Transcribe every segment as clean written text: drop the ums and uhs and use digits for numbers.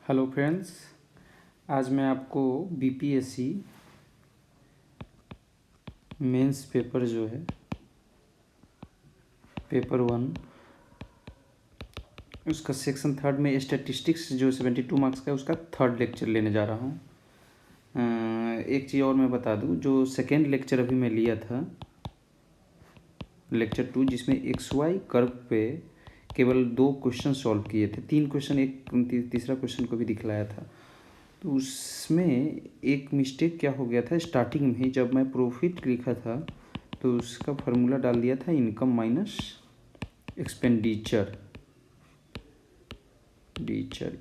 Hello friends, आज मैं आपको बीपीएससी मेंस पेपर जो है पेपर 1 उसका सेक्शन थर्ड में स्टैटिस्टिक्स जो 72 मार्क्स का है उसका थर्ड लेक्चर लेने जा रहा हूँ। एक चीज़ और मैं बता दूँ, जो सेकेंड लेक्चर अभी मैं लिया था लेक्चर 2, जिसमें एक्स वाई कर्व पे केवल 2 क्वेश्चन सॉल्व किए थे, 3 क्वेश्चन, एक तीसरा क्वेश्चन को भी दिखलाया था। तो उसमें एक मिस्टेक क्या हो गया था, स्टार्टिंग में ही जब मैं प्रॉफिट लिखा था तो उसका फार्मूला डाल दिया था इनकम माइनस एक्सपेंडिचर।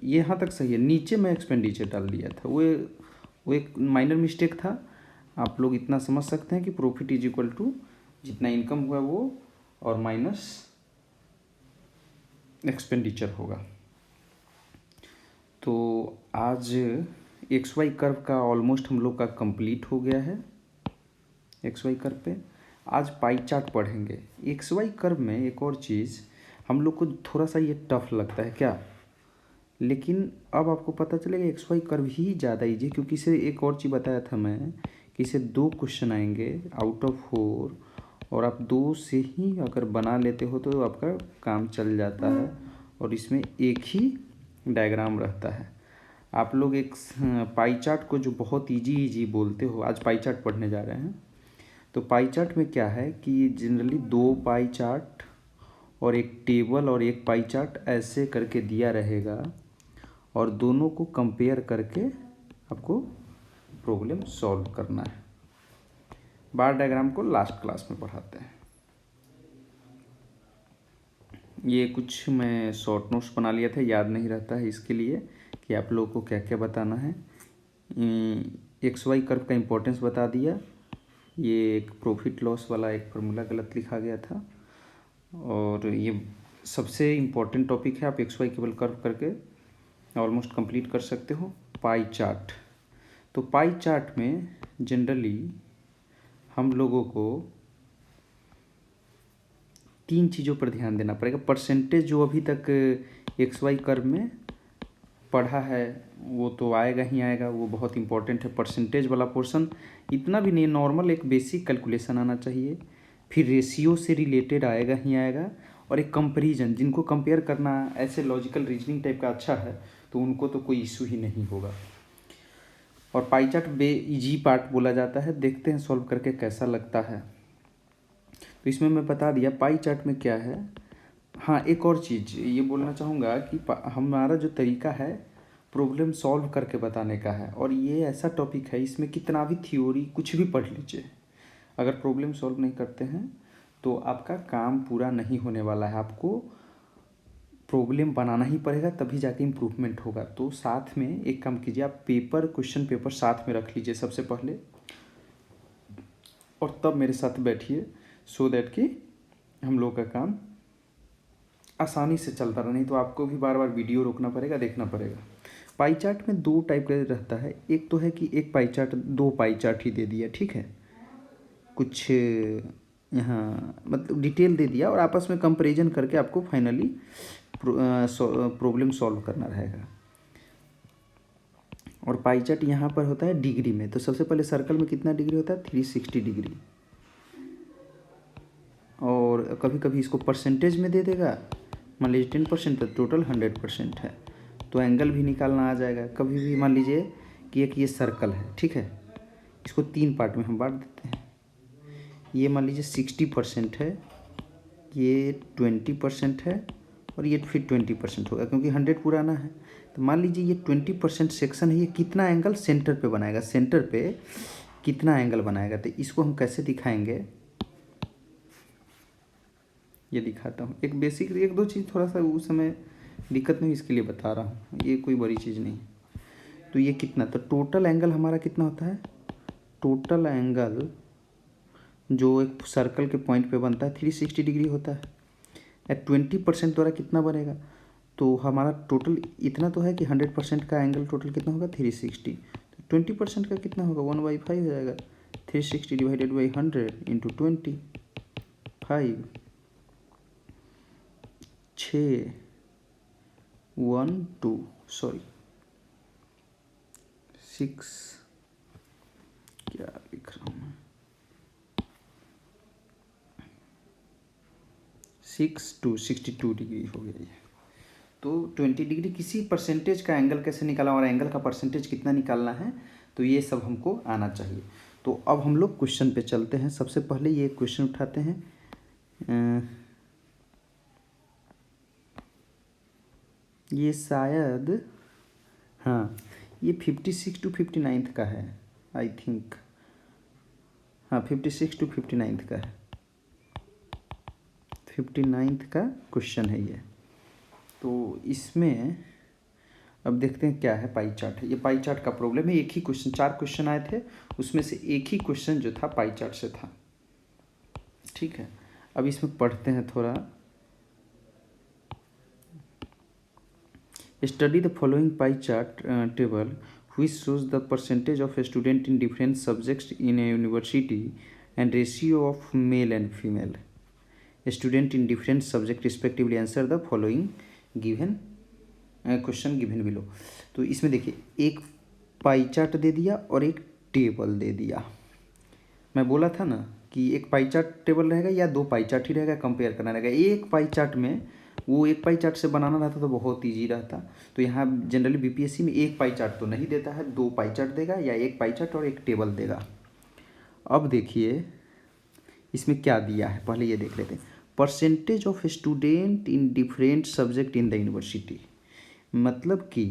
यहाँ तक सही है, नीचे मैं एक्सपेंडिचर डाल दिया था, वो एक माइनर मिस्टेक था। आप लोग इतना समझ सकते हैं कि प्रॉफिट इज इक्वल टू जितना इनकम हुआ वो और माइनस एक्सपेंडिचर होगा। तो आज एक्स वाई कर्व का ऑलमोस्ट हम लोग का कंप्लीट हो गया है। एक्स वाई कर्व पे आज पाई चार्ट पढ़ेंगे। एक्स वाई कर्व में एक और चीज़ हम लोग को थोड़ा सा ये टफ लगता है क्या, लेकिन अब आपको पता चलेगा एक्स वाई कर्व ही ज़्यादा ईजी, क्योंकि इसे एक और चीज़ बताया था मैं कि इसे 2 क्वेश्चन आएंगे आउट ऑफ 4 और आप 2 से ही अगर बना लेते हो तो आपका काम चल जाता है। और इसमें एक ही डायग्राम रहता है। आप लोग एक पाई चार्ट को जो बहुत इजी बोलते हो, आज पाई चार्ट पढ़ने जा रहे हैं। तो पाई चार्ट में क्या है कि जनरली 2 पाई चार्ट और एक टेबल और एक पाई चार्ट ऐसे करके दिया रहेगा और दोनों को कंपेयर करके आपको प्रॉब्लम सॉल्व करना है। बार डायग्राम को लास्ट क्लास में पढ़ाते हैं। ये कुछ मैं शॉर्ट नोट्स बना लिया था, याद नहीं रहता है इसके लिए कि आप लोगों को क्या क्या बताना है। एक्स वाई कर्व का इम्पोर्टेंस बता दिया। ये एक प्रॉफिट लॉस वाला एक फार्मूला गलत लिखा गया था और ये सबसे इम्पोर्टेंट टॉपिक है। आप एक्स वाई केवल कर्व करके ऑलमोस्ट कंप्लीट कर सकते हो। पाई चार्ट, तो पाई चार्ट में जनरली हम लोगों को 3 चीज़ों पर ध्यान देना पड़ेगा। परसेंटेज जो अभी तक एक्स वाई कर्व में पढ़ा है वो तो आएगा ही आएगा, वो बहुत इंपॉर्टेंट है। परसेंटेज वाला पोर्शन इतना भी नहीं, नॉर्मल एक बेसिक कैलकुलेशन आना चाहिए। फिर रेशियो से रिलेटेड आएगा ही आएगा और एक कंपैरिजन, जिनको कंपेयर करना ऐसे लॉजिकल रीजनिंग टाइप का अच्छा है तो उनको तो कोई इशू ही नहीं होगा। और पाई चार्ट इजी पार्ट बोला जाता है, देखते हैं सॉल्व करके कैसा लगता है। तो इसमें मैं बता दिया पाई चार्ट में क्या है। हाँ, एक और चीज़ ये बोलना चाहूँगा कि हमारा जो तरीका है प्रॉब्लम सॉल्व करके बताने का है, और ये ऐसा टॉपिक है इसमें कितना भी थ्योरी कुछ भी पढ़ लीजिए, अगर प्रॉब्लम सॉल्व नहीं करते हैं तो आपका काम पूरा नहीं होने वाला है। आपको प्रॉब्लम बनाना ही पड़ेगा, तभी जाके इम्प्रूवमेंट होगा। तो साथ में एक काम कीजिए, आप क्वेश्चन पेपर साथ में रख लीजिए सबसे पहले और तब मेरे साथ बैठिए, सो दैट कि हम लोग का काम आसानी से चलता रहा। नहीं तो आपको भी बार बार वीडियो रोकना पड़ेगा, देखना पड़ेगा। पाई चार्ट में 2 टाइप का रहता है। एक तो है कि एक पाई चार्ट 2 पाई चार्ट ही दे दिया, ठीक है, कुछ यहाँ मतलब डिटेल दे दिया और आपस में कंपैरिजन करके आपको फाइनली प्रॉब्लम सॉल्व करना रहेगा। और पाई चार्ट यहाँ पर होता है डिग्री में। तो सबसे पहले सर्कल में कितना डिग्री होता है, 360 डिग्री। और कभी कभी इसको परसेंटेज में दे देगा, मान लीजिए 10% तो टोटल 100% है, तो एंगल भी निकालना आ जाएगा। कभी भी मान लीजिए कि एक ये सर्कल है, ठीक है, इसको 3 पार्ट में हम बांट देते हैं। ये मान लीजिए 60% है, ये 20% है और ये फिर 20% होगा, क्योंकि 100 पुराना है। तो मान लीजिए ये 20% सेक्शन है, ये कितना एंगल सेंटर पे बनाएगा, सेंटर पे कितना एंगल बनाएगा। तो इसको हम कैसे दिखाएंगे, ये दिखाता हूँ। एक बेसिक 1-2 चीज़ थोड़ा सा उस समय दिक्कत नहीं, इसके लिए बता रहा हूँ, ये कोई बड़ी चीज़ नहीं। तो ये कितना, तो टोटल एंगल हमारा कितना होता है, टोटल एंगल जो एक सर्कल के पॉइंट पे बनता है 360 डिग्री होता है। एट 20% द्वारा कितना बनेगा, तो हमारा टोटल इतना तो है कि 100% का एंगल टोटल कितना होगा 360। तो 20% का कितना होगा 1/5 हो जाएगा। 360 डिवाइडेड बाई 100 इंटू 25, 6 1 2 सॉरी 6 क्या लिख रहा हूँ मैं, 6 to 62 डिग्री हो गया ये। तो 20 डिग्री किसी परसेंटेज का एंगल कैसे निकाला और एंगल का परसेंटेज कितना निकालना है, तो ये सब हमको आना चाहिए। तो अब हम लोग क्वेश्चन पे चलते हैं। सबसे पहले ये क्वेश्चन उठाते हैं, ये शायद, हाँ ये 56 to 59 का है आई थिंक, हाँ 56 to 59 का है, 59 का क्वेश्चन है ये। तो इसमें अब देखते हैं क्या है, पाई चार्ट है, ये पाई चार्ट का प्रॉब्लम है। एक ही क्वेश्चन, 4 क्वेश्चन आए थे, उसमें से एक ही क्वेश्चन जो था पाई चार्ट से था। ठीक है, अब इसमें पढ़ते हैं थोड़ा। Study the following pie chart table which shows the percentage of student in different subjects in a university and ratio of male and female student in different subject respectively. Answer the following given question given below. तो इसमें देखिए एक pie chart दे दिया और एक table दे दिया। मैं बोला था ना कि एक पाई चार्ट टेबल रहेगा या 2 पाई चार्ट ही रहेगा, कंपेयर करना रहेगा। एक पाई चार्ट में, वो एक पाई चार्ट से बनाना रहता तो बहुत ईजी रहता। तो यहाँ जनरली बीपीएससी में एक पाई चार्ट तो नहीं देता है, 2 पाई चार्ट देगा या एक पाई चार्ट और एक टेबल देगा। अब देखिए इसमें क्या दिया है, पहले ये देख लेते हैं। Percentage of student in different subject in the university, मतलब कि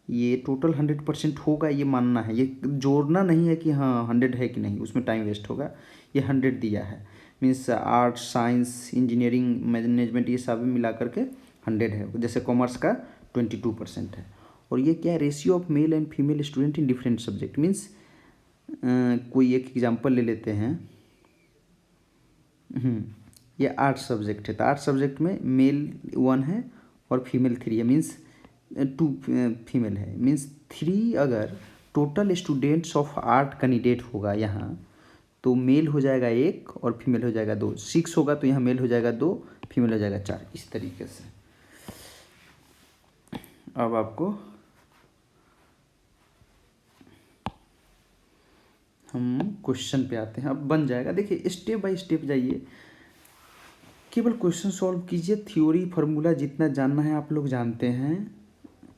ये टोटल 100% होगा ये मानना है, ये जोड़ना नहीं है कि हाँ 100 है कि नहीं, उसमें टाइम वेस्ट होगा। ये 100 दिया है, means arts, science, engineering, management, ये सब मिला करके 100 है। जैसे कॉमर्स का 22% है। और ये क्या है, ratio of male and female student in different subject, means कोई एक एग्जाम्पल ले लेते हैं। ये 8 सब्जेक्ट है, तो 8 सब्जेक्ट में मेल 1 है और फीमेल 3 है, मीन्स 2 फीमेल है, मीन्स 3। अगर टोटल स्टूडेंट्स ऑफ 8 कैंडिडेट होगा यहाँ, तो मेल हो जाएगा 1 और फीमेल हो जाएगा 2। 6 होगा तो यहाँ मेल हो जाएगा 2, फीमेल हो जाएगा 4, इस तरीके से। अब आपको हम क्वेश्चन पे आते हैं, अब बन जाएगा। देखिए स्टेप बाय स्टेप जाइए, केवल क्वेश्चन सॉल्व कीजिए। थ्योरी फार्मूला जितना जानना है आप लोग जानते हैं,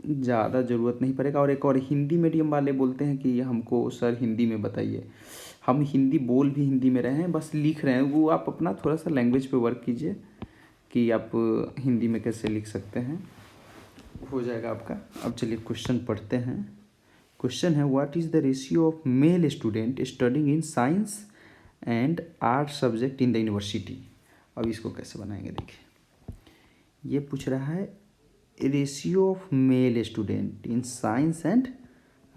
ज़्यादा ज़रूरत नहीं पड़ेगा। और एक और हिंदी मीडियम वाले बोलते हैं कि हमको सर हिंदी में बताइए। हम हिंदी बोल भी हिंदी में रहे हैं, बस लिख रहे हैं, वो आप अपना थोड़ा सा लैंग्वेज पे वर्क कीजिए कि आप हिंदी में कैसे लिख सकते हैं, हो जाएगा आपका। अब चलिए क्वेश्चन पढ़ते हैं। क्वेश्चन है, what is the ratio of male student studying in science and art subject in the university. अब इसको कैसे बनाएंगे, देखिए ये पूछ रहा है ratio of male student in science and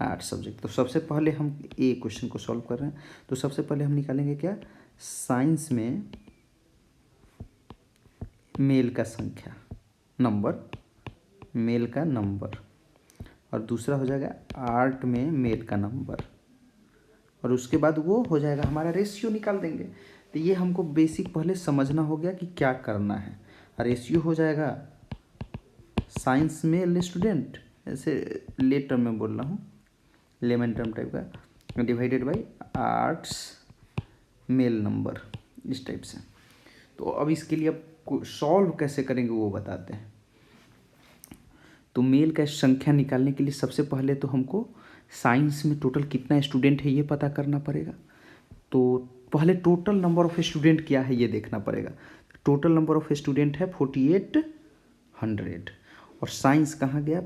art subject. तो सबसे पहले हम ए क्वेश्चन को सॉल्व कर रहे हैं, तो सबसे पहले हम निकालेंगे क्या, साइंस में मेल का संख्या, नंबर, मेल का नंबर, और दूसरा हो जाएगा आर्ट में मेल का नंबर, और उसके बाद वो हो जाएगा हमारा रेशियो निकाल देंगे। तो ये हमको बेसिक पहले समझना हो गया कि क्या करना है। रेशियो हो जाएगा साइंस मेल स्टूडेंट, ऐसे लेट टर्म में बोल रहा हूँ, लेमन टर्म टाइप का, divided by arts male number, इस टाइप से। तो अब इसके लिए अब सॉल्व कैसे करेंगे वो बताते हैं। तो मेल का संख्या निकालने के लिए सबसे पहले तो हमको साइंस में टोटल कितना स्टूडेंट है ये पता करना पड़ेगा। तो पहले टोटल नंबर ऑफ स्टूडेंट क्या है ये देखना पड़ेगा। टोटल नंबर ऑफ स्टूडेंट है 4800। और साइंस कहाँ गया,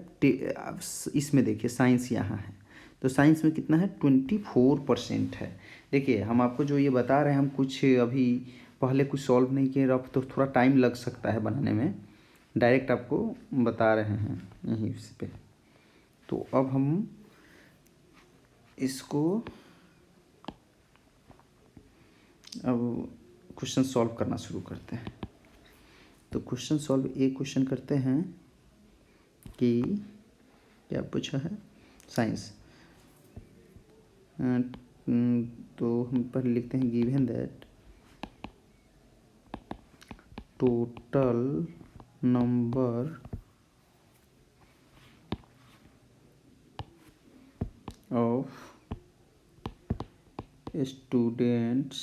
इसमें देखिए साइंस यहाँ है, तो साइंस में कितना है, 24% है। देखिए हम आपको जो ये बता रहे हैं, हम कुछ अभी पहले कुछ सॉल्व नहीं किए, अब तो थोड़ा टाइम लग सकता है बनाने में, डायरेक्ट आपको बता रहे हैं यहीं पे। तो अब हम इसको अब क्वेश्चन सॉल्व करना शुरू करते हैं। तो क्वेश्चन सॉल्व एक क्वेश्चन करते हैं कि क्या पूछा है, साइंस। तो हम पहले लिखते हैं given that total number of students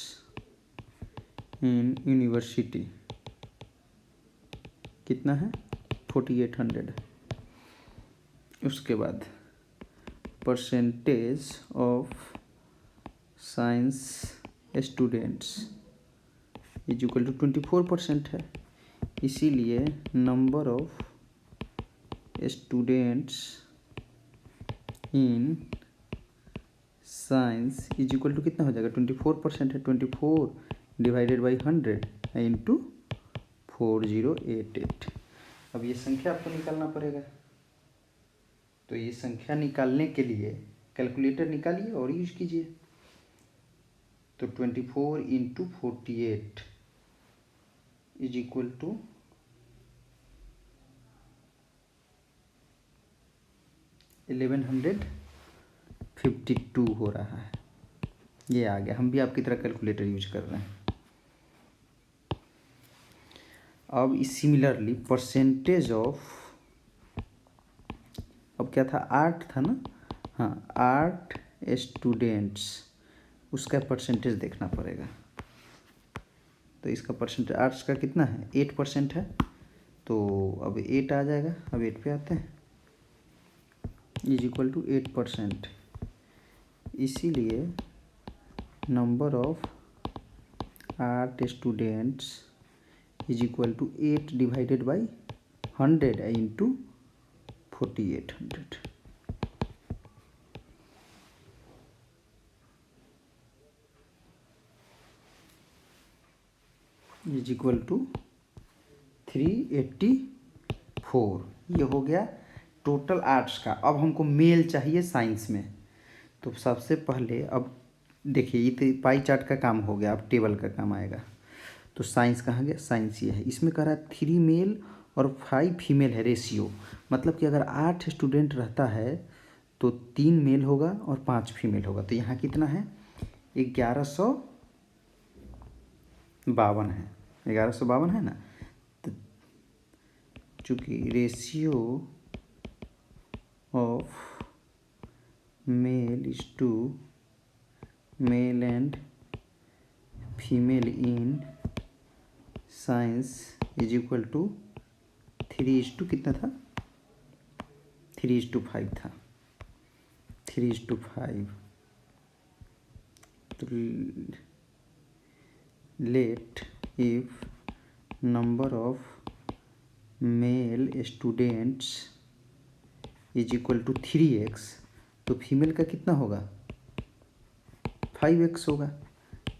in university कितना है 4800। उसके बाद percentage of science students is equal to 24% है, इसीलिए number of students in science is equal to कितना हो जाएगा 24% है, 24 डिवाइडेड बाई 100 इंटू 4088। अब ये संख्या आपको निकालना पड़ेगा, तो ये संख्या निकालने के लिए कैलकुलेटर निकालिए और यूज कीजिए। तो 24 इंटू 48 इज इक्वल टू 1152 हो रहा है। ये आ गया, हम भी आपकी तरह कैलकुलेटर यूज कर रहे हैं। अब इस सिमिलरली परसेंटेज ऑफ, अब क्या था 8 था ना, हाँ 8 स्टूडेंट्स, उसका परसेंटेज देखना पड़ेगा। तो इसका परसेंटेज आर्ट्स का कितना है 8% है, तो अब 8 आ जाएगा। अब 8 पे आते हैं, इज इक्वल टू 8%, इसीलिए number of 8 students is equal to 8 divided by 100 into 4800। Is equal to 384। ये हो गया टोटल आर्ट्स का। अब हमको मेल चाहिए साइंस में, तो सबसे पहले अब देखिए, ये तो पाई चार्ट का काम हो गया, अब टेबल का काम आएगा। तो साइंस कहाँ गया, साइंस ये है। इसमें कह रहा है 3 मेल और 5 फीमेल है रेशियो, मतलब कि अगर 8 स्टूडेंट रहता है तो 3 मेल होगा और 5 फीमेल होगा। तो यहाँ कितना है 1152 है, 1152 है ना। तो चूँकि ratio of male is to male and female in science is equal to 3:, कितना था 3:5 था, 3:5। तो let if number of male students is equal to 3x, तो फीमेल का कितना होगा 5x होगा,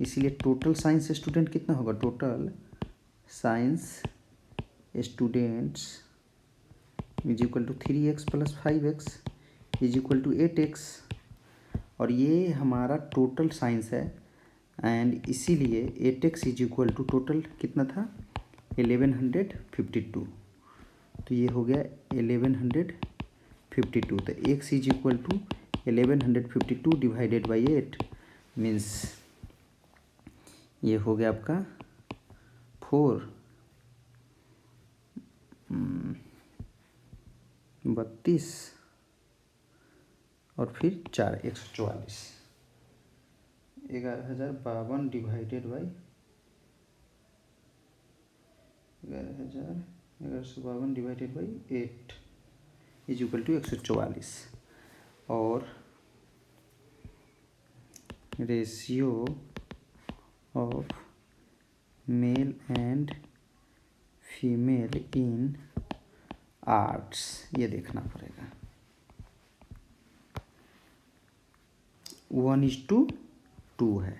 इसीलिए टोटल साइंस स्टूडेंट कितना होगा, total science students is equal to 3x plus 5x is equal to 8x। और ये हमारा टोटल साइंस है, एंड इसीलिए 8x is equal to total कितना था 1152। तो ये हो गया 1152। तो x is equal to 1152 divided by 8 means ये हो गया आपका 32 और फिर 4 144, 11,052 divided by 11,152 divided by 8 is equal to 144। और ratio of male and female in arts ये देखना पड़ेगा, 1:2 है।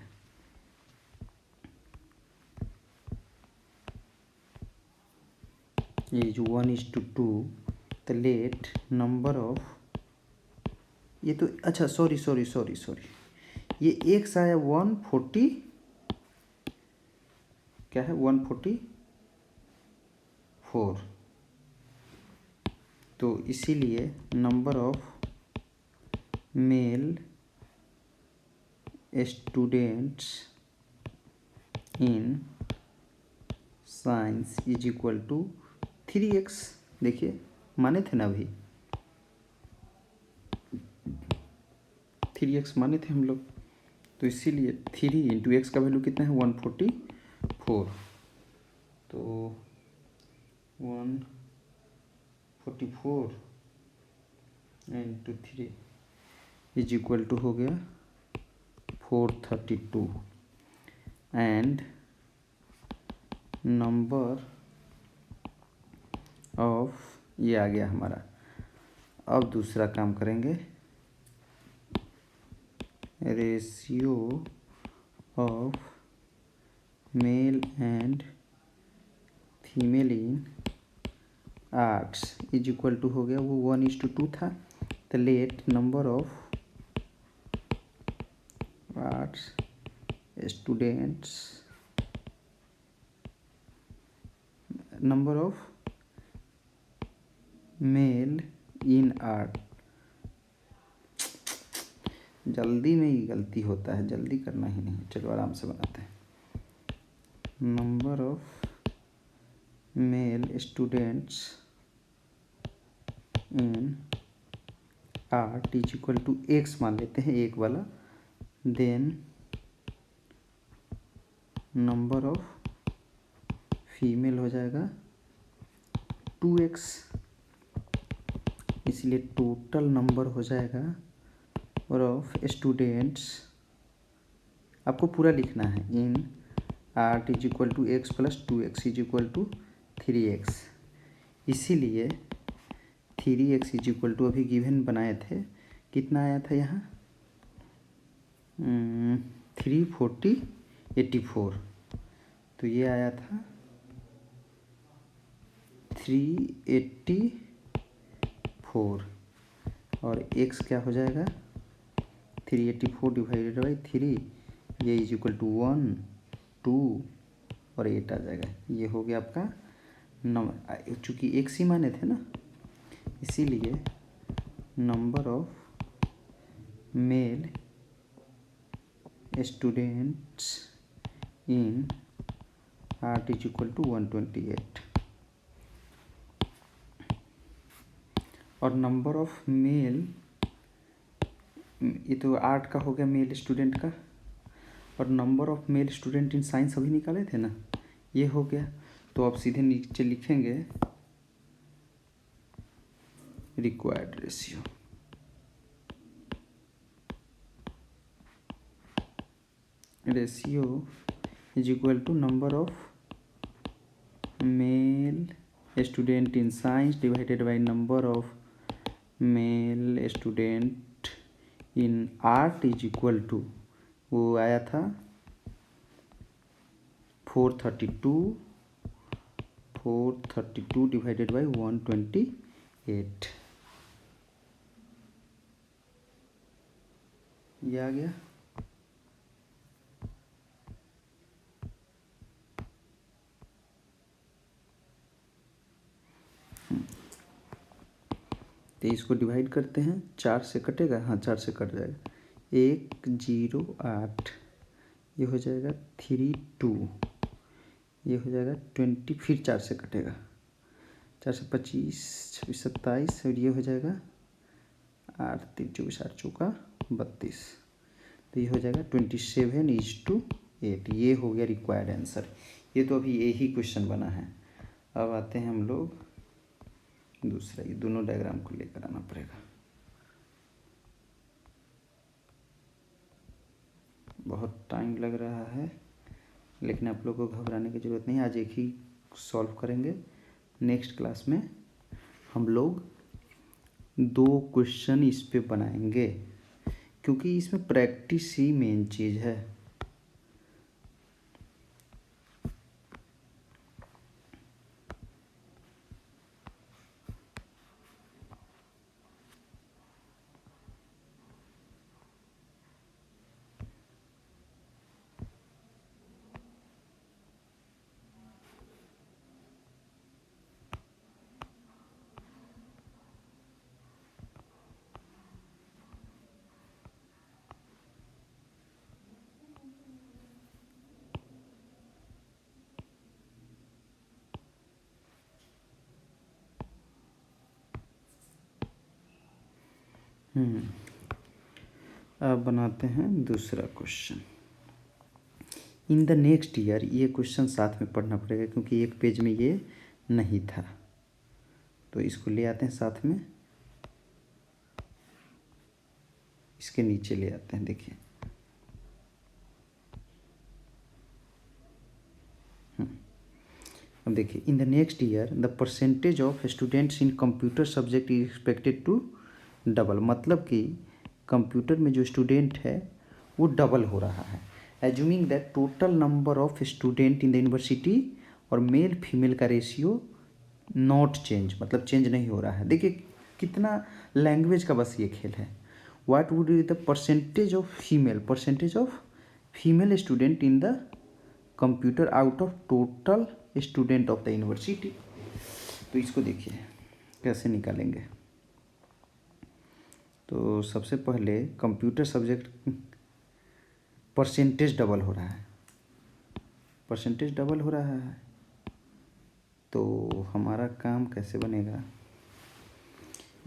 ये जो 1:2, तो लेट नंबर ऑफ, ये तो अच्छा सॉरी, ये एक सा है 140, क्या है 144। तो इसीलिए number of male students in science is equal to 3x। देखिए माने थे ना अभी, 3x माने थे हम लोग, तो इसीलिए 3 इंटू एक्स का वैल्यू कितना है 144, तो 144 इंटू 3 इज इक्वल टू हो गया 432 एंड नंबर ऑफ, ये आ गया हमारा। अब दूसरा काम करेंगे, ratio of male and female in arts is equal to हो गया, वो 1:2 था, तो let number of arts students, number of male in art, जल्दी में ही गलती होता है, जल्दी करना ही नहीं, चलो आराम से बनाते हैं। Number of male students in art is equal to x मान लेते हैं, एक वाला, देन नंबर ऑफ फीमेल हो जाएगा 2x, इसलिए टोटल नंबर हो जाएगा और ऑफ स्टूडेंट्स, आपको पूरा लिखना है, in art is equal to x plus 2x is equal to 3x, इसीलिए 3x इज इक्वल टू अभी गिवन बनाए थे, कितना आया था यहाँ 340/84, तो ये आया था 384 और x क्या हो जाएगा 384 डिवाइडेड बाई 3, ये इज इक्वल टू 1 2 और 8 आ जाएगा। ये हो गया आपका नंबर, चूँकि x ही माने थे ना, इसीलिए number of male students in art is equal to 128 और नंबर ऑफ मेल, ये तो आर्ट का हो गया मेल स्टूडेंट का, और number of male student in science अभी निकाले थे ना, ये हो गया। तो आप सीधे नीचे लिखेंगे required ratio, ratio is equal to number of male student in science divided by number of male student in art is equal to, वो आया था 432 डिवाइडेड बाई 128, ये आ गया। तो इसको डिवाइड करते हैं, 4 से कटेगा, हाँ 4 से कट जाएगा, 108, ये हो जाएगा 32, ये हो जाएगा 20, फिर 4 से कटेगा, 4 से 25 26 27 और ये हो जाएगा 8 3 24 8 चौका 32, तो ये हो जाएगा 27:8, ये हो गया रिक्वायर्ड आंसर। ये तो अभी यही क्वेश्चन बना है। अब आते हैं हम लोग दूसरा, ये दोनों डायग्राम को लेकर आना पड़ेगा, बहुत टाइम लग रहा है, लेकिन आप लोगों को घबराने की ज़रूरत नहीं, आज एक ही सॉल्व करेंगे। नेक्स्ट क्लास में हम लोग 2 क्वेश्चन इस पे बनाएंगे, क्योंकि इसमें प्रैक्टिस ही मेन चीज़ है। अब बनाते हैं दूसरा question. In the next year, ये क्वेश्चन साथ में पढ़ना पड़ेगा क्योंकि एक पेज में ये नहीं था, तो इसको ले आते हैं साथ में, इसके नीचे ले आते हैं। देखिए अब देखिए, in the next year the percentage of students in computer subject is expected to double. मतलब कि कंप्यूटर में जो स्टूडेंट है वो डबल हो रहा है। Assuming that total number of student in the university और मेल फीमेल का रेशियो नॉट चेंज, मतलब चेंज नहीं हो रहा है। देखिए कितना लैंग्वेज का बस ये खेल है। What would be the percentage of female student in the computer out of total student of the university. तो इसको देखिए कैसे निकालेंगे। तो सबसे पहले कंप्यूटर सब्जेक्ट परसेंटेज डबल हो रहा है, परसेंटेज डबल हो रहा है, तो हमारा काम कैसे बनेगा,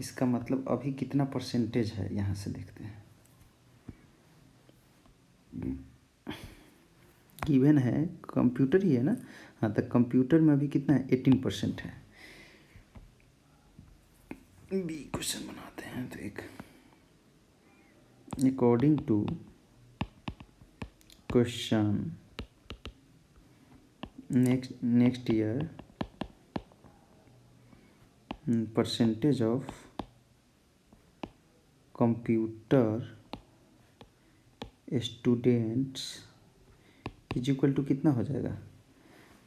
इसका मतलब अभी कितना परसेंटेज है यहाँ से देखते हैं। गिवन है कंप्यूटर ही है ना, हाँ, तो कंप्यूटर में अभी कितना है, 18% है। बी क्वेश्चन बनाते हैं। तो एक according to question next year percentage of computer students is equal to कितना हो जाएगा,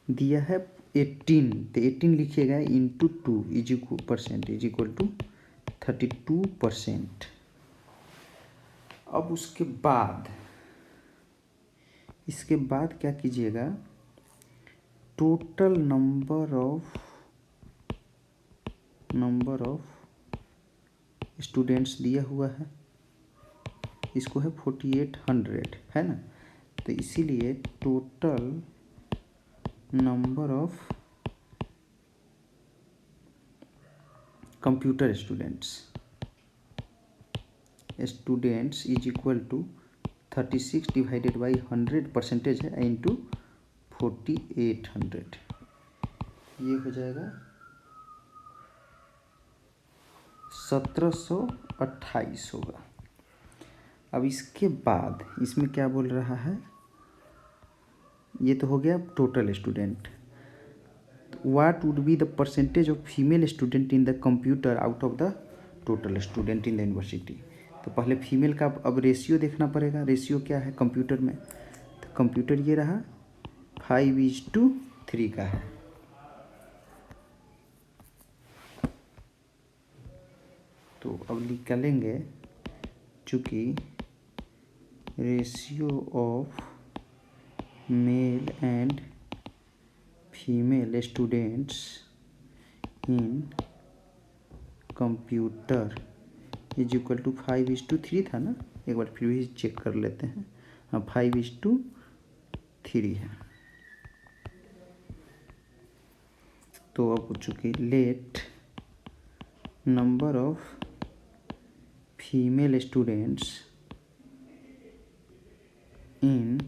दिया है 18, तो 18 लिखिएगा इंटू 2 इज इक्वल टू 32%। अब उसके बाद इसके बाद क्या कीजिएगा, टोटल नंबर ऑफ स्टूडेंट्स दिया हुआ है, इसको है 4800 है ना, तो इसीलिए total number of computer students is equal to 36 divided by 100 percentage है इंटू 4800, ये हो जाएगा 1728 होगा। अब इसके बाद इसमें क्या बोल रहा है, ये तो हो गया total student. What would be the percentage of female student in the computer out of the total student in the university. तो पहले फीमेल का अब रेशियो देखना पड़ेगा। रेशियो क्या है कंप्यूटर में, तो कंप्यूटर ये रहा 5:3 का है। तो अब निकालेंगे, चूँकि ratio of male and female students in computer is equal to 5:3 था ना, एक बार फिर भी चेक कर लेते हैं। हाँ 5:3 है। तो अब चूँकि let number of female students in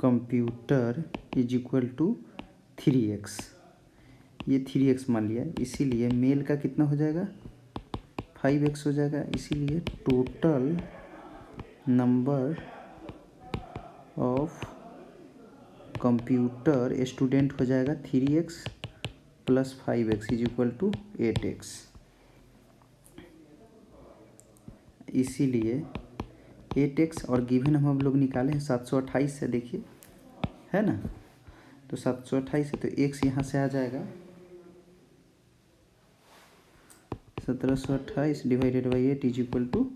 computer is equal to 3x, ये 3x मान लिया, इसीलिए मेल का कितना हो जाएगा 5x हो जाएगा। इसीलिए total number of computer student हो जाएगा 3x plus 5x is equal to 8x। इसीलिए 8x और गिवन हम लोग निकाले हैं 728 से, देखिए है ना, तो 728 है, तो x यहाँ से आ जाएगा 1728 divided by 8 is equal to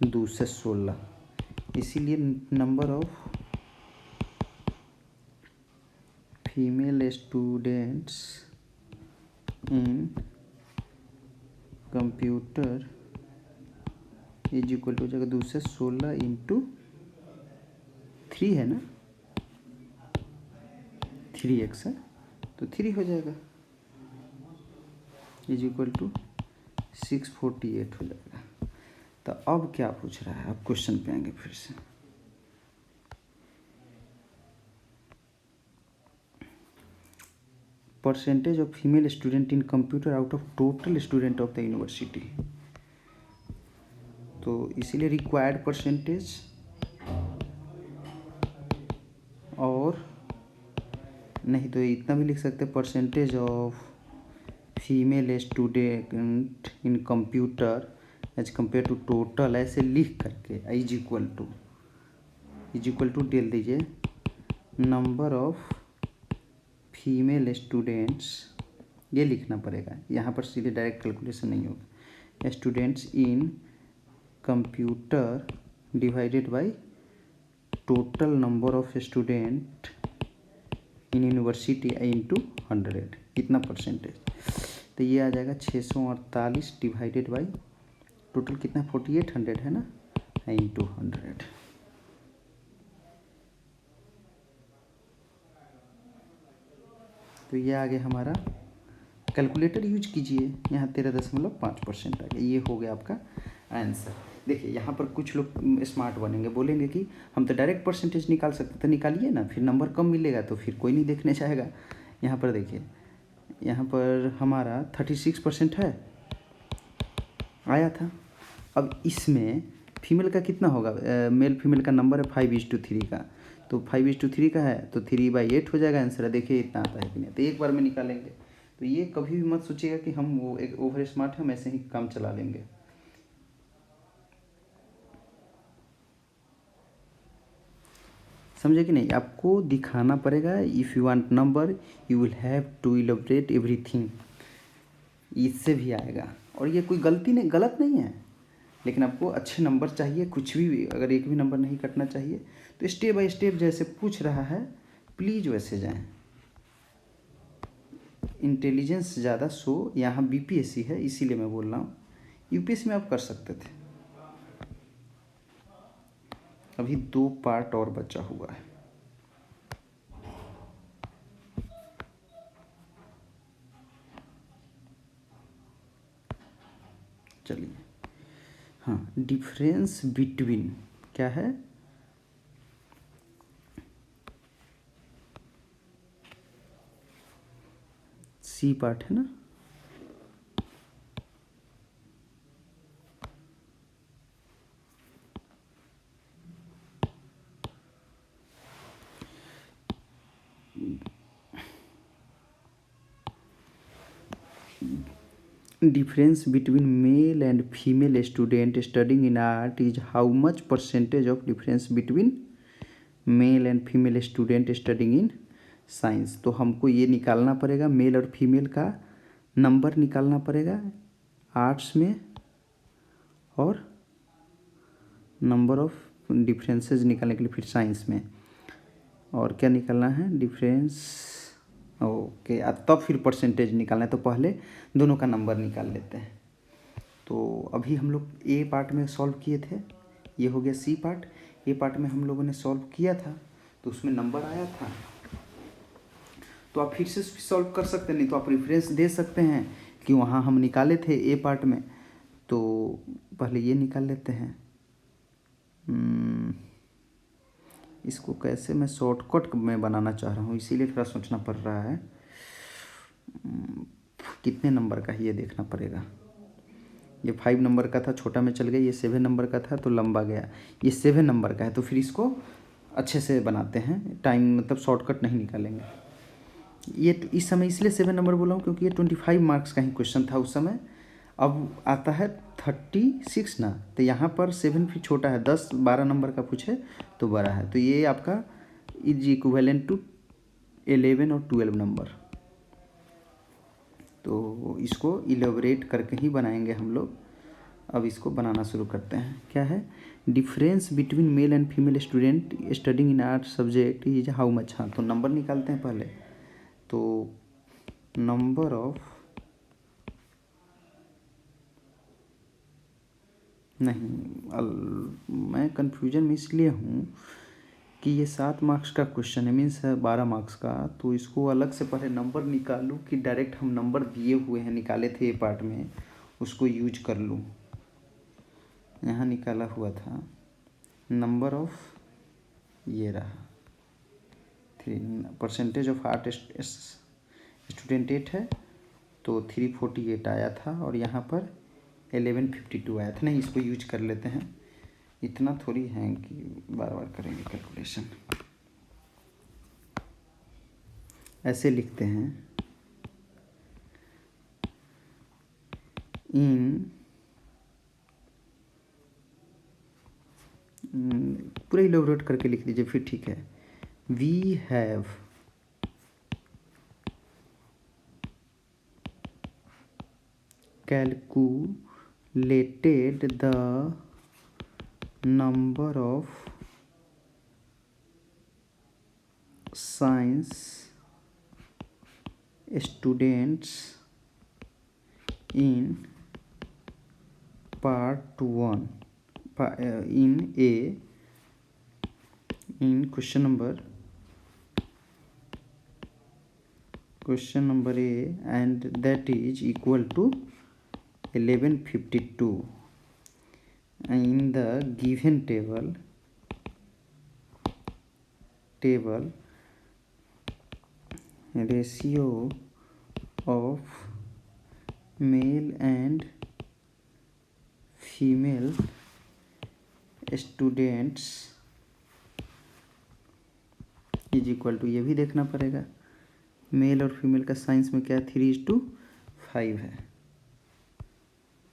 2 से 16। इसीलिए number of female students in computer is equal to हो जाएगा 2 से 16 इंटू 3 है ना, 3x है, तो 3 हो जाएगा, इज इक्वल टू 648 हो जाएगा। तो अब क्या पूछ रहा है, अब क्वेश्चन पे आएंगे फिर से। Percentage of female student in computer out of total student of the university. तो इसीलिए रिक्वायर्ड परसेंटेज और नहीं तो इतना भी लिख सकते, percentage of female student in computer as compare to total, ऐसे लिख करके इज इक्वल टू डेल दीजिए नंबर ऑफ फीमेल स्टूडेंट्स, ये लिखना पड़ेगा, यहाँ पर सीधे डायरेक्ट कैलकुलेशन नहीं होगा। Students in computer divided by total number of student in university into 100, कितना परसेंटेज, तो ये आ जाएगा 648 डिवाइडेड बाई टोटल कितना 4800 है ना, इंटू 100। तो ये आ गया हमारा, कैलकुलेटर यूज कीजिए, यहाँ 13.5% आ गया, ये हो गया आपका आंसर। देखिए यहाँ पर कुछ लोग स्मार्ट बनेंगे, बोलेंगे कि हम तो डायरेक्ट परसेंटेज निकाल सकते, तो निकालिए ना, फिर नंबर कम मिलेगा तो फिर कोई नहीं देखने चाहेगा। यहाँ पर देखिए, यहाँ पर हमारा 36% है आया था। अब इसमें फीमेल का कितना होगा, मेल फीमेल का नंबर है 5:3 का, तो 5:3 का है तो 3/8 हो जाएगा आंसर। देखिए इतना आता है कि नहीं, तो एक बार में निकालेंगे। तो ये कभी भी मत सोचिएगा कि हम वो एक ओवर स्मार्ट है, हम ऐसे ही काम चला लेंगे। समझे कि नहीं, आपको दिखाना पड़ेगा। If you want number you will have to elaborate everything, इससे भी आएगा। और ये कोई गलत नहीं है, लेकिन आपको अच्छे नंबर चाहिए, कुछ भी अगर एक भी नंबर नहीं कटना चाहिए, तो स्टेप बाय स्टेप जैसे पूछ रहा है प्लीज़ वैसे जाएं। इंटेलिजेंस ज़्यादा सो, यहाँ बीपीएससी है इसीलिए मैं बोल रहा हूँ, यूपीएससी में आप कर सकते थे। अभी 2 पार्ट और बचा हुआ है। चलिए, हाँ, डिफरेंस बिटवीन क्या है, सी पार्ट है ना, difference between male and female student studying in art is how much percentage of difference between male and female student studying in science। तो हमको ये निकालना पड़ेगा, मेल और फीमेल का नंबर निकालना पड़ेगा आर्ट्स में, और नंबर ऑफ डिफरेंसेस निकालने के लिए फिर साइंस में, और क्या निकालना है डिफरेंस, ओके। तब फिर परसेंटेज निकालना है, तो पहले दोनों का नंबर निकाल लेते हैं। तो अभी हम लोग ए पार्ट में सॉल्व किए थे, ये हो गया सी पार्ट। ए पार्ट में हम लोगों ने सॉल्व किया था तो उसमें नंबर आया था, तो आप फिर से सॉल्व कर सकते हैं, नहीं तो आप रेफरेंस दे सकते हैं कि वहाँ हम निकाले थे ए पार्ट में। तो पहले ये निकाल लेते हैं, इसको कैसे मैं शॉर्टकट में बनाना चाह रहा हूँ, इसीलिए थोड़ा सोचना पड़ रहा है। कितने नंबर का है ये देखना पड़ेगा। ये 5 नंबर का था, छोटा में चल गया, ये 7 नंबर का था तो लंबा गया, ये 7 नंबर का है, तो फिर इसको अच्छे से बनाते हैं, टाइम मतलब शॉर्टकट नहीं निकालेंगे। ये इस समय इसलिए 7 नंबर बोला हूँ क्योंकि ये 25 मार्क्स का ही क्वेश्चन था उस समय। अब आता है 36 ना, तो यहाँ पर 7 फिर छोटा है, 10-12 नंबर का पूछे तो बड़ा है, तो ये आपका इज इक्विवेलेंट टू 11 और 12 नंबर। तो इसको इलेबोरेट करके ही बनाएंगे हम लोग। अब इसको बनाना शुरू करते हैं। क्या है, difference between male and female student studying in art subject is how much. हाँ, तो नंबर निकालते हैं पहले। तो नंबर ऑफ, नहीं मैं कन्फ्यूजन में इसलिए हूँ कि ये 7 मार्क्स का क्वेश्चन है, मीन्स 12 मार्क्स का, तो इसको अलग से पहले नंबर निकालूँ कि डायरेक्ट हम नंबर दिए हुए हैं निकाले थे ये पार्ट में उसको यूज कर लूँ। यहाँ निकाला हुआ था नंबर ऑफ, ये रहा 3, परसेंटेज ऑफ आर्ट स्टूडेंट 8 है तो 348 आया था, और यहाँ पर 1152 आया था। नहीं, इसको यूज कर लेते हैं, इतना थोड़ी है कि बार बार करेंगे कैलकुलेशन। ऐसे लिखते हैं, पूरा इलेबोरेट करके लिख दीजिए फिर ठीक है। We have calculated the number of science students in part 1 in question number A, and that is equal to 1152. In the given table ratio of male and female students is equal to, ये भी देखना पड़ेगा mail और female का science में क्या है, 3:5 है।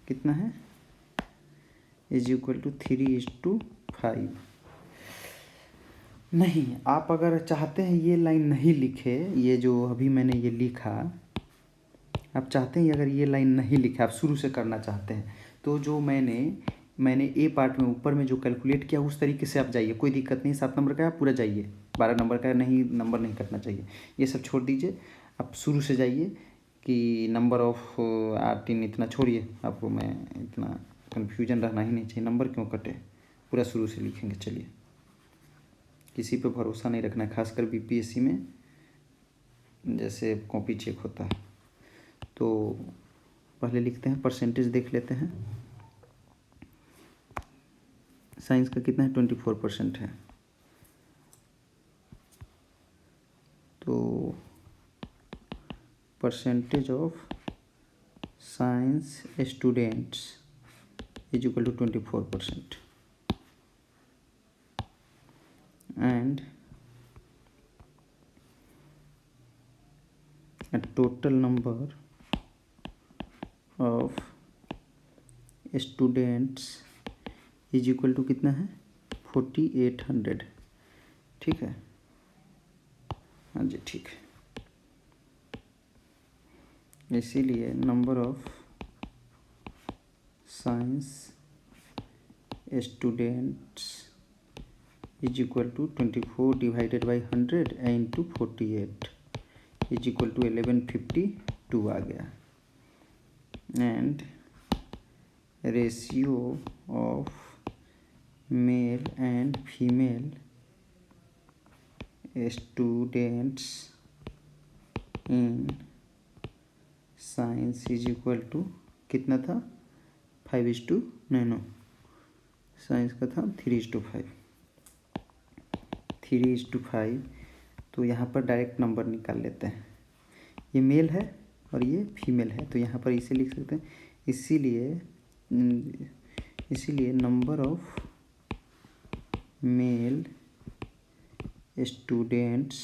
कितना है, इज इक्वल टू 3:5। नहीं, आप अगर चाहते हैं ये लाइन नहीं लिखे, ये जो अभी मैंने ये लिखा, आप चाहते हैं अगर ये लाइन नहीं लिखे, आप शुरू से करना चाहते हैं, तो जो मैंने ए पार्ट में ऊपर में जो कैलकुलेट किया उस तरीके से आप जाइए, कोई दिक्कत नहीं। 7 नंबर का आप पूरा जाइए, 12 नंबर का नहीं, नंबर नहीं कटना चाहिए, ये सब छोड़ दीजिए। आप शुरू से जाइए कि नंबर ऑफ आर्ट इन इतना छोड़िए, आपको मैं इतना कन्फ्यूजन रहना ही नहीं चाहिए, नंबर क्यों कटे, पूरा शुरू से लिखेंगे। चलिए, किसी पे भरोसा नहीं रखना, खासकर बीपीएससी में जैसे कॉपी चेक होता है। तो पहले लिखते हैं, परसेंटेज देख लेते हैं। साइंस का कितना है, 24% है। तो percentage of science students is equal to 24%, and total number of students is equal to कितना है, 4800। ठीक है, हाँ जी ठीक है। इसीलिए number of science students is equal to 24 divided by 100 into 48 is equal to 1152 आ गया। And ratio of male and female students in science is equal to कितना था, 5:9, साइंस का था 3:5। 3:5, तो यहाँ पर डायरेक्ट नंबर निकाल लेते हैं। ये मेल है और ये फीमेल है, तो यहाँ पर इसे लिख सकते हैं। इसीलिए number of male students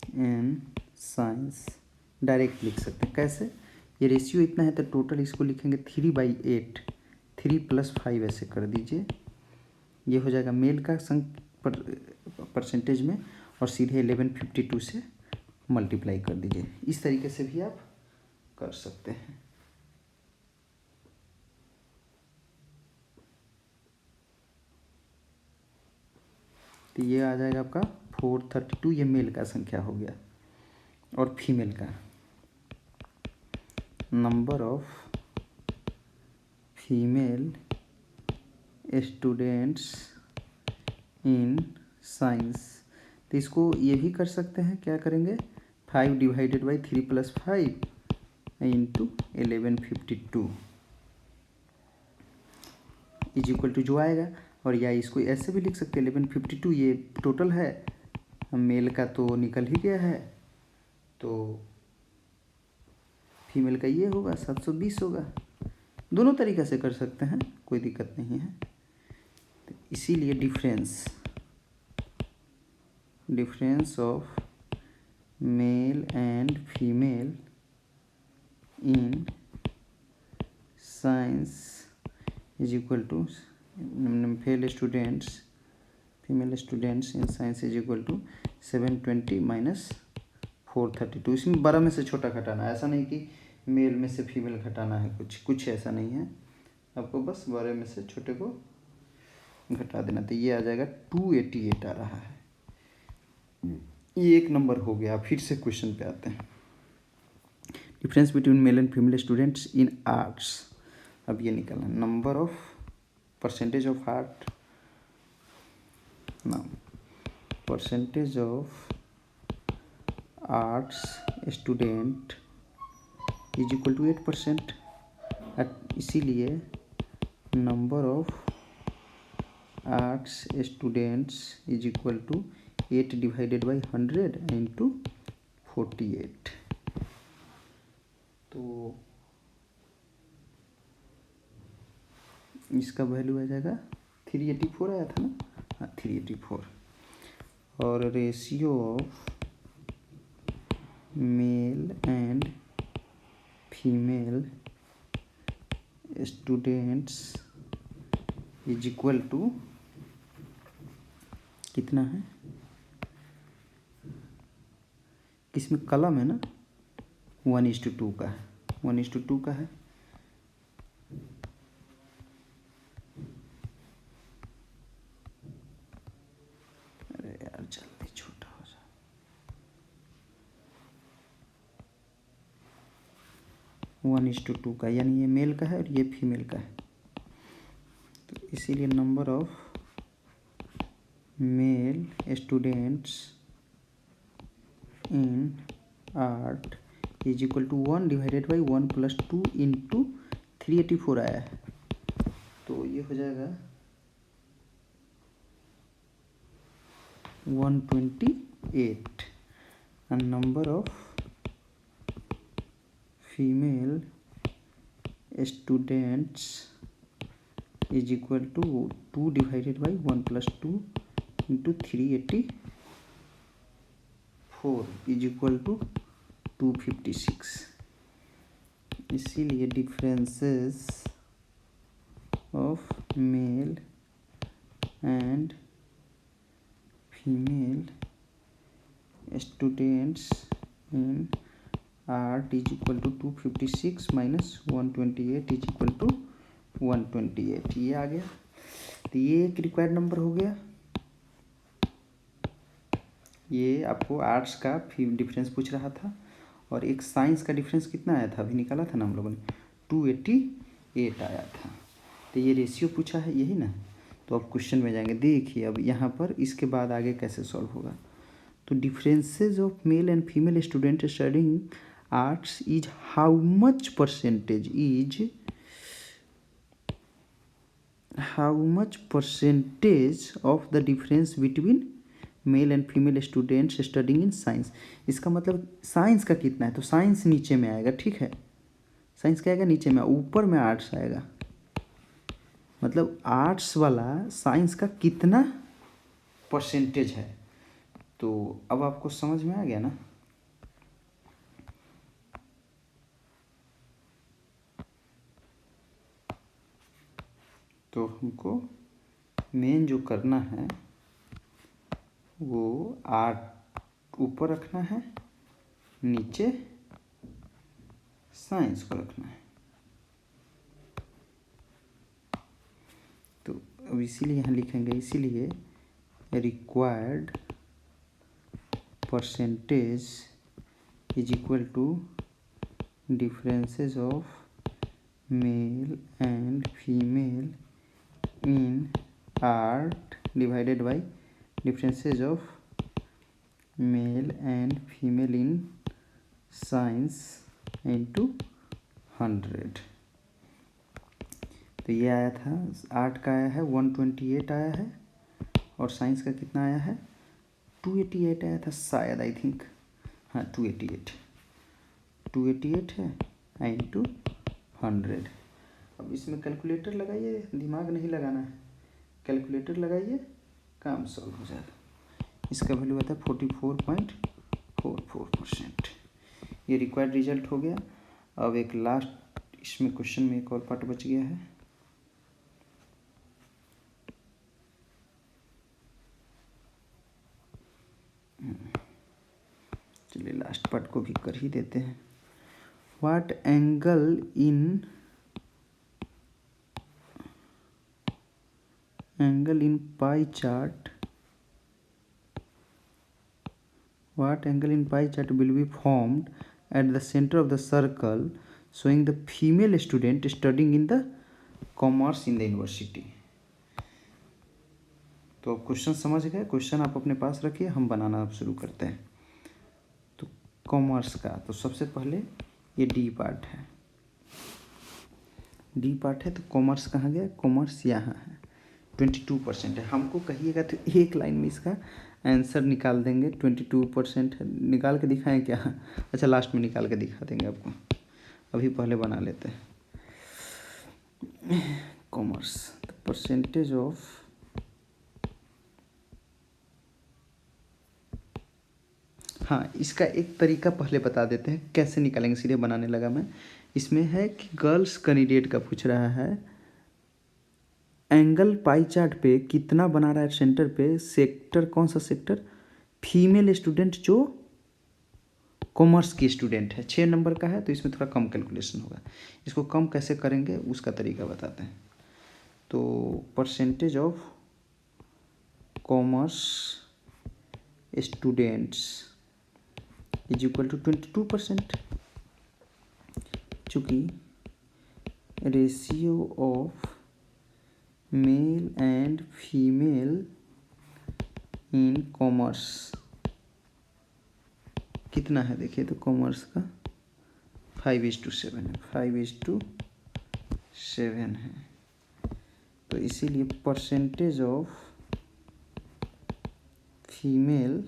in science direct लिख सकते हैं। कैसे, ये रेशियो इतना है तो टोटल इसको लिखेंगे 3/8, 3 + 5 ऐसे कर दीजिए, ये हो जाएगा मेल का परसेंटेज में, और सीधे 1152 से मल्टीप्लाई कर दीजिए। इस तरीके से भी आप कर सकते हैं। तो ये आ जाएगा आपका 432, ये मेल का संख्या हो गया, और फीमेल का number of female students in science. तो इसको ये भी कर सकते हैं, क्या करेंगे, 5 divided by 3 + 5 into 1152 is equal to जो आएगा। और या इसको ऐसे भी लिख सकते हैं 1152, ये टोटल है, मेल का तो निकल ही गया है, तो फीमेल का ये होगा 720 होगा। दोनों तरीक़े से कर सकते हैं, कोई दिक्कत नहीं है। तो इसीलिए difference of male and female in science is equal to female students in science is equal to 720 minus 432। इसमें 12 में से छोटा घटाना है, ऐसा नहीं कि मेल में से फीमेल घटाना है, कुछ ऐसा नहीं है, आपको बस 12 में से छोटे को घटा देना। तो ये आ जाएगा 288 आ रहा है। ये एक नंबर हो गया। फिर से क्वेश्चन पे आते हैं, difference between male and female students in arts. अब ये निकालना number of percentage of art, now percentage of arts student is equal to 8%। इसीलिए number of arts students is equal to 8 divided by 100 into 48। तो इसका value आ जाएगा 384 आया था ना, हाँ 384। और ratio of male and female students is equal to कितना है, किसमें कलम है ना, 1:2 का है, 1:2 का है। अरे यार जल्दी छोटा हो जा, 1:2 का, यानी ये मेल का है और ये फीमेल का है। तो इसीलिए number of male students in art is equal to 1 divided by 1 + 2 into 384 आया है। तो ये हो जाएगा 128। And number of female students is equal to 2 divided by 1 + 2 into 384 is equal to 256। इसीलिए differences of male and female students in art is equal to 256 minus 128 is equal to 128। ये आ गया। तो ये एक रिक्वायर्ड नंबर हो गया। ये आपको आर्ट्स का डिफरेंस पूछ रहा था, और एक साइंस का डिफरेंस कितना आया था, अभी निकाला था ना हम लोगों ने, 288 आया था। तो ये रेशियो पूछा है, यही ना। तो अब क्वेश्चन में जाएंगे, देखिए अब यहाँ पर इसके बाद आगे कैसे सॉल्व होगा। तो differences of male and female student studying arts is how much percentage of the difference between male and female students studying in science. इसका मतलब साइंस का कितना है, तो साइंस नीचे में आएगा, ठीक है, साइंस क्या आएगा, नीचे में, ऊपर में आर्ट्स आएगा। मतलब आर्ट्स वाला साइंस का कितना परसेंटेज है। तो अब आपको समझ में आ गया ना। तो हमको मेन जो करना है वो आर्ट ऊपर रखना है, नीचे साइंस को रखना है। तो अब इसीलिए यहाँ लिखेंगे, इसीलिए required percentage is equal to differences of male and female in art divided by differences of male and female in science into 100। तो ये आया था, आर्ट का आया है 128 आया है, और साइंस का कितना आया है 288 आया था शायद, आई थिंक, हाँ 288 है इंटू 100। अब इसमें कैलकुलेटर लगाइए, दिमाग नहीं लगाना है, कैलकुलेटर लगाइए, काम सॉल्व हो जाएगा। इसका वैल्यू आता है 44.44%। ये रिक्वायर्ड रिजल्ट हो गया। अब एक लास्ट इसमें क्वेश्चन में एक और पार्ट बच गया है। चलिए लास्ट पार्ट को भी कर ही देते हैं। What angle in pie chart, what angle in pie chart will be formed at the center of the circle showing the female student studying in the commerce in the university। तो अब question समझ गए, question आप अपने पास रखिए, हम बनाना अब शुरू करते हैं। तो कॉमर्स का, तो सबसे पहले ये डी पार्ट है, डी पार्ट है, तो कॉमर्स कहाँ गया, कॉमर्स यहाँ है, 22% है। हमको कहिएगा तो एक लाइन में इसका आंसर निकाल देंगे। 22% निकाल के दिखाएं क्या, अच्छा लास्ट में निकाल के दिखा देंगे आपको, अभी पहले बना लेते हैं। कॉमर्स परसेंटेज ऑफ हाँ, इसका एक तरीका पहले बता देते हैं कैसे निकालेंगे, सीधे बनाने लगा मैं। इसमें है कि गर्ल्स कैंडिडेट का पूछ रहा है, एंगल पाई चार्ट पे कितना बना रहा है सेंटर पे, सेक्टर कौन सा सेक्टर, फीमेल स्टूडेंट जो कॉमर्स की स्टूडेंट है, 6 नंबर का है, तो इसमें थोड़ा कम कैलकुलेशन होगा। इसको कम कैसे करेंगे उसका तरीका बताते हैं। तो percentage of commerce students is equal to 22%, चूँकि ratio of male and female in commerce कितना है देखिए, तो कॉमर्स का 5:7 है, 5:7 है। तो इसीलिए percentage of female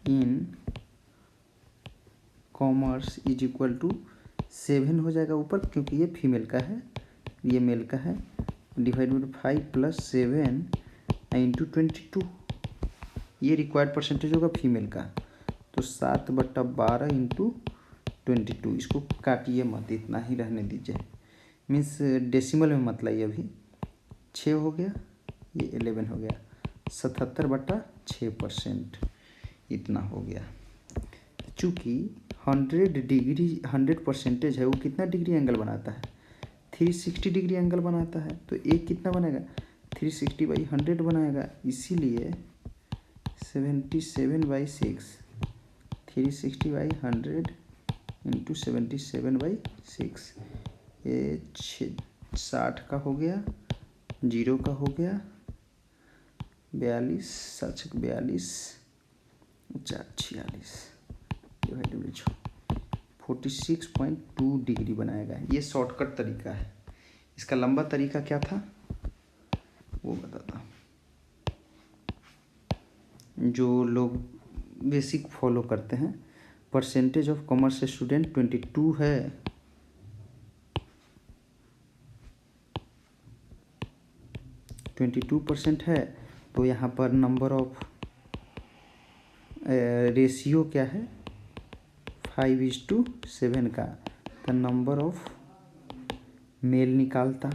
in commerce is equal to 7 हो जाएगा ऊपर, क्योंकि ये फीमेल का है, ये मेल का है, डिवाइड बाई 5 + 7 इंटू 22, ये रिक्वायर्ड परसेंटेज होगा फीमेल का। तो 7/12 इंटू 22, इसको काटिए मत, इतना ही रहने दीजिए, मीन्स डेसिमल में मत लाइए। अभी 6 हो गया, ये 11 हो गया, 77/6% इतना हो गया। चूँकि 100 परसेंटेज है, वो कितना डिग्री एंगल बनाता है, 360 डिग्री एंगल बनाता है। तो एक कितना बनेगा, 360/100 बनाएगा, इसीलिए 77/6, 360/100 इंटू 77/6, ये 60 का हो गया, 0 का हो गया 42, 42, 46, 46.2 डिग्री बनाएगा। ये शॉर्टकट तरीका है। इसका लंबा तरीका क्या था वो बताता हूँ, जो लोग बेसिक फॉलो करते हैं। परसेंटेज ऑफ कॉमर्स स्टूडेंट 22 है, %22 है, तो यहाँ पर नंबर ऑफ रेशियो क्या है 5:7 का, तो नंबर ऑफ मेल निकालता,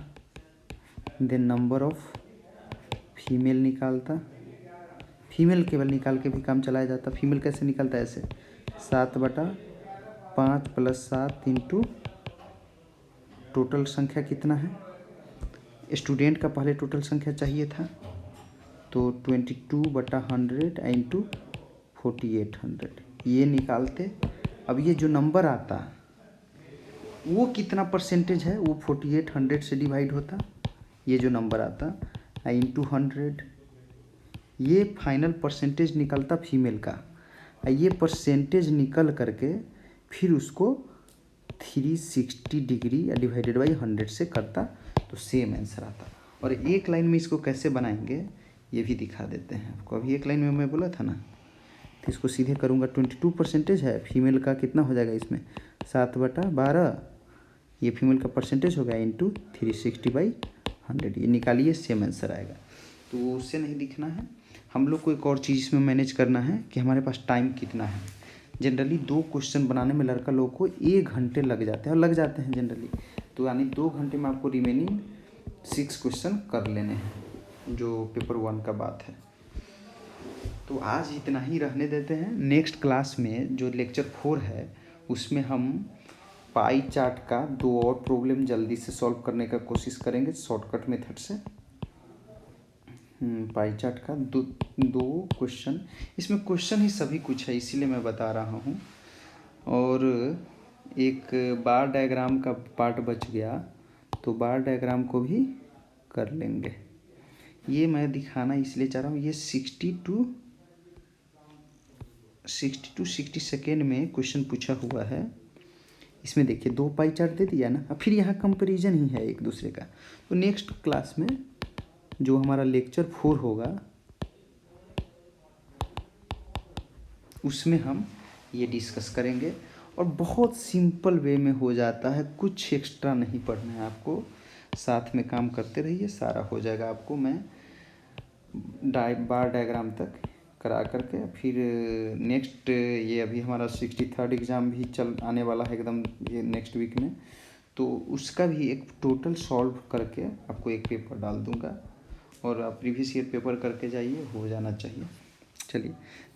देन नंबर ऑफ फीमेल निकालता, फीमेल केवल निकाल के भी काम चलाया जाता। फीमेल कैसे निकलता है, ऐसे 7/5 + 7 इंटू टोटल संख्या कितना है, स्टूडेंट का पहले टोटल संख्या चाहिए था, तो 22/100 इंटू 4800 ये निकालते। अब ये जो नंबर आता वो कितना परसेंटेज है, वो 4800 से डिवाइड होता, ये जो नंबर आता इंटू 100, ये फाइनल परसेंटेज निकलता फीमेल का, ये परसेंटेज निकल करके फिर उसको 360 डिग्री या डिवाइडेड बाई 100 से करता तो सेम आंसर आता। और एक लाइन में इसको कैसे बनाएंगे ये भी दिखा देते हैं आपको। अभी एक लाइन में मैं बोला था ना, तो इसको सीधे करूँगा 22% है, फीमेल का कितना हो जाएगा इसमें 7/12, ये फीमेल का परसेंटेज हो गया इंटू 360/100, ये निकालिए सेम आंसर आएगा। तो उससे नहीं दिखना है, हम लोग को एक और चीज़ इसमें मैनेज करना है कि हमारे पास टाइम कितना है। जनरली 2 क्वेश्चन बनाने में लड़का लोगों को 1 घंटे लग जाते हैं और लग जाते हैं जनरली, तो यानी 2 घंटे में आपको रिमेनिंग 6 क्वेश्चन कर लेने हैं, जो पेपर 1 का बात है। तो आज इतना ही रहने देते हैं। नेक्स्ट क्लास में जो लेक्चर 4 है उसमें हम पाई चार्ट का 2 और प्रॉब्लम जल्दी से सॉल्व करने का कोशिश करेंगे शॉर्टकट मेथड से। पाई चार्ट का दो क्वेश्चन, इसमें क्वेश्चन ही सभी कुछ है इसीलिए मैं बता रहा हूँ। और एक बार डायग्राम का पार्ट बच गया, तो बार डायग्राम को भी कर लेंगे। ये मैं दिखाना इसलिए चाह रहा हूँ, ये 60 to 62 में क्वेश्चन पूछा हुआ है। इसमें देखिए 2 पाई चार्ट दे दिया ना, फिर यहाँ कंपैरिजन ही है एक दूसरे का। तो नेक्स्ट क्लास में जो हमारा लेक्चर 4 होगा उसमें हम ये डिस्कस करेंगे, और बहुत सिंपल वे में हो जाता है, कुछ एक्स्ट्रा नहीं पढ़ना है आपको, साथ में काम करते रहिए, सारा हो जाएगा आपको। मैं बार डायग्राम तक करा करके फिर नेक्स्ट, ये अभी हमारा 63rd एग्ज़ाम भी चल आने वाला है एकदम ये नेक्स्ट वीक में, तो उसका भी एक टोटल सॉल्व करके आपको एक पेपर डाल दूंगा, और आप प्रीवियस ईयर पेपर करके जाइए, हो जाना चाहिए। चलिए।